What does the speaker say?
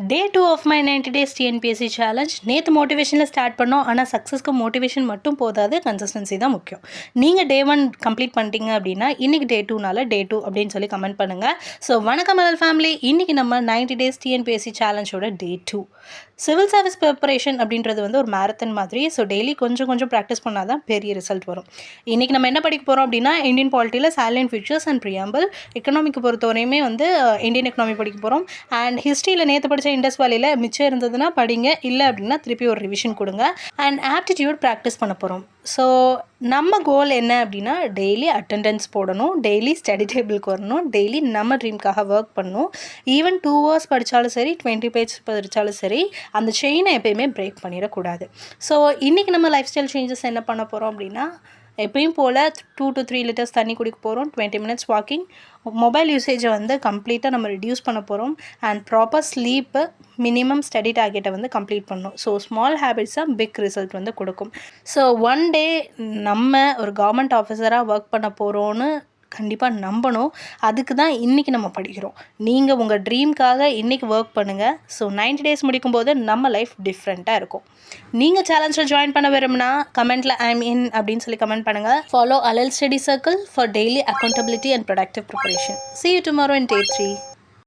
Day 2 of my 90 days TNPSC challenge. நேற்று மோட்டிவேஷனில் start பண்ணோம். ஆனால் சக்ஸஸ்க்கு மோட்டிவேஷன் மட்டும் போதாது, கன்சிஸ்டன்சி தான் முக்கியம். நீங்கள் டே 1 கம்ப்ளீட் பண்ணிட்டீங்க அப்படின்னா இன்றைக்கி டே 2னால டே 2 அப்படின்னு சொல்லி கமெண்ட் பண்ணுங்கள். ஸோ வணக்கம் மலர் ஃபேமிலி. இன்றைக்கி நம்ம 90 டேஸ் டிஎன்பிஎஸ்சி சேலஞ்சோட டே 2. சிவில் சர்வீஸ் ப்ரிப்பரேஷன் அப்படின்றது வந்து ஒரு மேரத்தன் மாதிரி. ஸோ டெய்லி கொஞ்சம் கொஞ்சம் ப்ராக்டிஸ் பண்ணால் தான் பெரிய ரிசல்ட் வரும். இன்றைக்கி நம்ம என்ன படிக்க போகிறோம் அப்படின்னா இந்தியன் பாலிட்டியில் சாலியன்ட் ஃபீச்சர்ஸ் அண்ட் ப்ரியாம்பிள். எக்கனாமிக்கு பொறுத்தவரையுமே வந்து இந்தியன் எக்கனாமி படிக்க போகிறோம். அண்ட் ஹிஸ்ட்ரியில் நேற்று படித்த இண்டஸ் வேலியில் மிச்சம் இருந்ததுன்னா படிங்க, இல்லை அப்படின்னா திருப்பி ஒரு ரிவிஷன் கொடுங்க. அண்ட் ஆப்டிடியூட் ப்ராக்டிஸ் பண்ண போகிறோம். ஸோ நம்ம கோல் என்ன அப்படின்னா டெய்லி அட்டெண்டன்ஸ் போடணும், டெய்லி ஸ்டடி டேபிளுக்கு வரணும், டெய்லி நம்ம ட்ரீம்காக ஒர்க் பண்ணணும். ஈவன் 2 hours படித்தாலும் சரி, 20 pages படித்தாலும் சரி, அந்த செயினை எப்பயுமே பிரேக் பண்ணிடக்கூடாது. ஸோ இன்றைக்கி நம்ம லைஃப் ஸ்டைல் சேஞ்சஸ் என்ன பண்ண போகிறோம் அப்படின்னா எப்பயும் போல் 2 to 3 liters தண்ணி குடிக்க போகிறோம், 20 minutes வாக்கிங், மொபைல் யூசேஜை வந்து கம்ப்ளீட்டாக நம்ம ரெடியூஸ் பண்ண போகிறோம். And proper sleep, minimum study டார்கெட்டை வந்து கம்ப்ளீட் பண்ணணும். ஸோ ஸ்மால் ஹேபிட்ஸாக பிக் ரிசல்ட் வந்து கொடுக்கும். ஸோ ஒன் டே நம்ம ஒரு கவர்மெண்ட் ஆஃபீஸராக ஒர்க் பண்ண போகிறோன்னு கண்டிப்பாக நம்பணும். அதுக்கு தான் இன்றைக்கி நம்ம படிக்கிறோம். நீங்கள் உங்கள் ட்ரீம்காக இன்றைக்கி ஒர்க் பண்ணுங்கள். ஸோ 90 days முடிக்கும்போது நம்ம லைஃப் டிஃப்ரெண்ட்டாக இருக்கும். நீங்கள் சேலஞ்சில் ஜாயின் பண்ண விரும்பினா கமெண்ட்டில் ஐம் இன் அப்படின்னு சொல்லி கமெண்ட் பண்ணுங்கள். ஃபாலோ அலல் study circle for daily accountability and productive preparation. See you tomorrow in day 3.